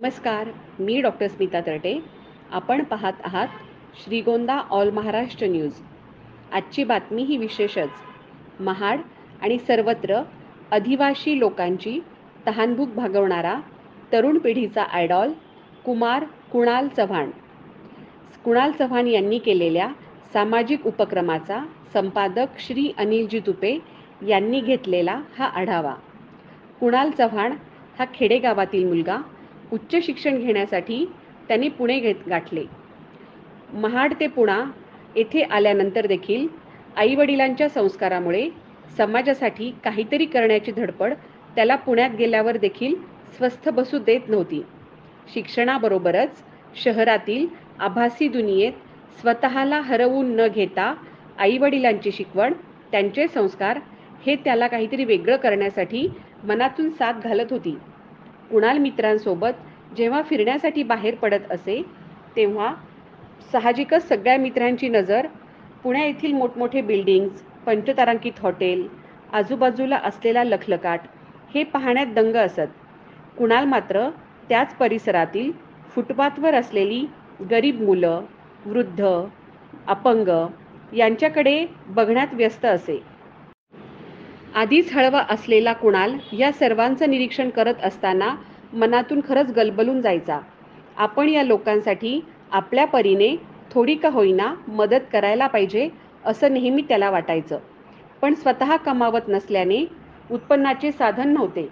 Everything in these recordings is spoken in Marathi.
नमस्कार, मी डॉक्टर स्मिता तरटे. आपण पाहत आहात श्रीगोंदा ऑल महाराष्ट्र न्यूज. आजची बातमी ही विशेषच. महाड आणि सर्वत्र आदिवासी लोकांची तहानभूक भागवणारा तरुण पिढीचा आयडॉल कुणाल चव्हाण. कुणाल चव्हाण यांनी केलेल्या सामाजिक उपक्रमाचा संपादक श्री अनिलजी तुपे यांनी घेतलेला हा आढावा. कुणाल चव्हाण हा खेडेगावातील मुलगा. उच्च शिक्षण घेण्यासाठी त्यांनी पुणे गाठले. महाड ते पुणा येथे आल्यानंतर देखील आईवडिलांच्या संस्कारामुळे समाजासाठी काहीतरी करण्याची धडपड त्याला पुण्यात गेल्यावर देखील स्वस्थ बसू देत नव्हती. शिक्षणाबरोबरच शहरातील आभासी दुनियेत स्वतःला हरवून न घेता आईवडिलांची शिकवण, त्यांचे संस्कार हे त्याला काहीतरी वेगळं करण्यासाठी मनातून साथ घालत होती. कुणाल मित्रांसोबत जेव्हा फिरण्यासाठी बाहेर पडत असे तेव्हा साहजिकच सगळ्या मित्रांची नजर पुण्या येथील मोठमोठे बिल्डिंग्स, पंचतारांकित हॉटेल, आजूबाजूला असलेला लखलखाट हे पाहण्यात दंग असत. कुणाल मात्र त्याच परिसरातील फुटपाथवर असलेली गरीब मुलं, वृद्ध, अपंग यांच्याकडे बघण्यात व्यस्त असे. आधीच हळवा असलेला कुणाल या सर्वांचं निरीक्षण करत असताना मनातून खरंच गलबलून जायचा. आपण या लोकांसाठी आपल्या परीने थोडी का होईना मदत करायला पाहिजे असं नेहमी त्याला वाटायचं. पण स्वतः कमावत नसल्याने उत्पन्नाचे साधन नव्हते.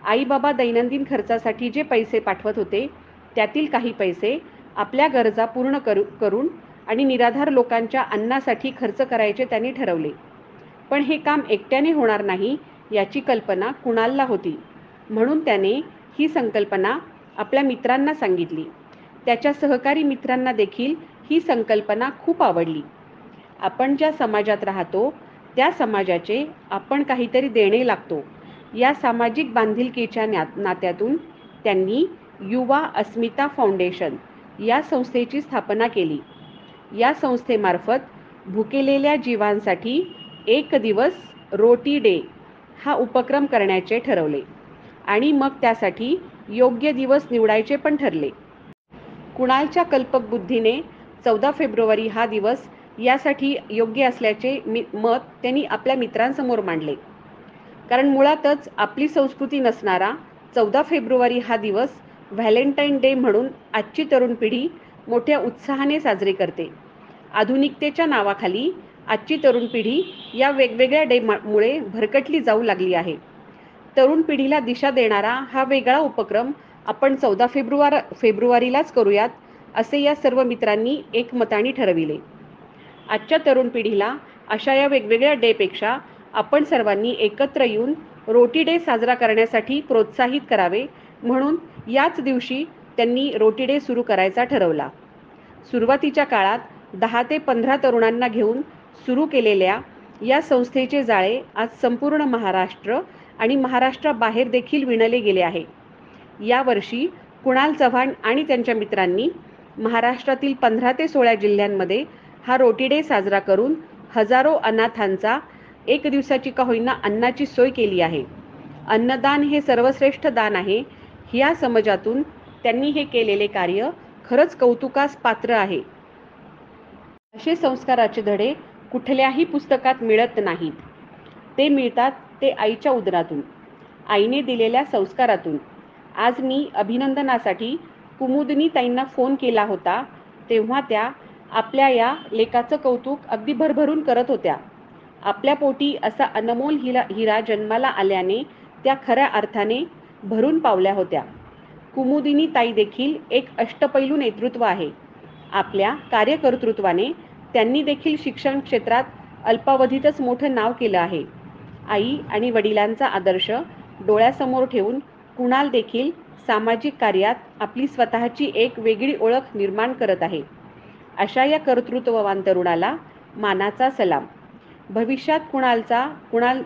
आई बाबा दैनंदिन खर्चासाठी जे पैसे पाठवत होते त्यातील काही पैसे आपल्या गरजा पूर्ण करून आणि निराधार लोकांच्या अन्नासाठी खर्च करायचे त्यांनी ठरवले. पण हे काम एकट्याने होणार नाही याची कल्पना कुणालला होती. म्हणून त्याने ही संकल्पना आपल्या मित्रांना सांगितली. त्याच्या सहकारी मित्रांना देखील ही संकल्पना खूप आवडली. आपण ज्या समाजात राहतो त्या समाजाचे आपण काहीतरी देणे लागतो या सामाजिक बांधिलकीच्या नात्यातून त्यांनी युवा अस्मिता फाउंडेशन या संस्थेची स्थापना केली. या संस्थेमार्फत भुकेलेल्या जीवांसाठी एक दिवस रोटी डे हा उपक्रम करण्याचे ठरवले आणि मग त्यासाठी योग्य दिवस निवडायचे पण ठरले. कुणालच्या कल्पक बुद्धीने 14 फेब्रुवारी हा दिवस यासाठी योग्य असल्याचे मत त्यांनी आपल्या मित्रांसमोर मांडले. कारण मुळातच आपली संस्कृती नसणारा 14 फेब्रुवारी हा दिवस व्हॅलेंटाईन डे म्हणून आजची तरुण पिढी मोठ्या उत्साहाने साजरी करते. आधुनिकतेच्या नावाखाली आजची तरुण पिढी या वेगवेगळ्या डेमुळे भरकटली जाऊ लागली आहे. तरुण पिढीला दिशा देणारा हा वेगळा उपक्रम आपण 14 फेब्रुवारीलाच करूयात असे या सर्व मित्रांनी एकमताने ठरविले. आजच्या तरुण पिढीला अशा या वेगवेगळ्या डेपेक्षा आपण सर्वांनी एकत्र येऊन रोटी डे साजरा करण्यासाठी प्रोत्साहित करावे म्हणून याच दिवशी त्यांनी रोटी डे सुरू करायचा ठरवला. सुरुवातीच्या काळात 10 ते 15 तरुणांना घेऊन सुरू केलेल्या या संस्थेचे जाळे आज संपूर्ण महाराष्ट्र आणि महाराष्ट्राबाहेर देखील विणले गेले आहे. यावर्षी कुणाल चव्हाण आणि त्यांच्या मित्रांनी महाराष्ट्रातील 15 ते 16 जिल्ह्यांमध्ये हा रोटी डे साजरा करून हजारो अनाथांचा एक दिवसाची का होईना अन्नाची सोय केली आहे. अन्नदान हे सर्वश्रेष्ठ दान आहे ह्या समजातून त्यांनी हे केलेले कार्य खरंच कौतुकास पात्र आहे. असे संस्काराचे धडे कुठल्याही पुस्तकात मिळत नाहीत. ते मिळतात ते आईच्या उदरातून, आईने दिलेल्या संस्कारातून. आज मी अभिनंदनासाठी कुमुदिनी ताईंना फोन केला होता तेव्हा त्या आपल्या या लेकाचं कौतुक अगदी भरभरून करत होत्या. आपल्या पोटी असा अनमोल हिरा जन्माला आल्याने त्या खऱ्या अर्थाने भरून पावल्या होत्या. कुमुदिनी ताई देखील एक अष्टपैलू नेतृत्व आहे. आपल्या कार्यकर्तृत्वाने त्यांनी देखील शिक्षण क्षेत्रात अल्पावधीतच मोठं नाव केलं आहे. आई आणि वडिलांचा आदर्श डोळ्यासमोर ठेवून कुणाल देखील सामाजिक कार्यात आपली स्वतःची एक वेगळी ओळख निर्माण करत आहे. अशा या कर्तृत्ववान तरुणाला मानाचा सलाम. भविष्यात कुणाल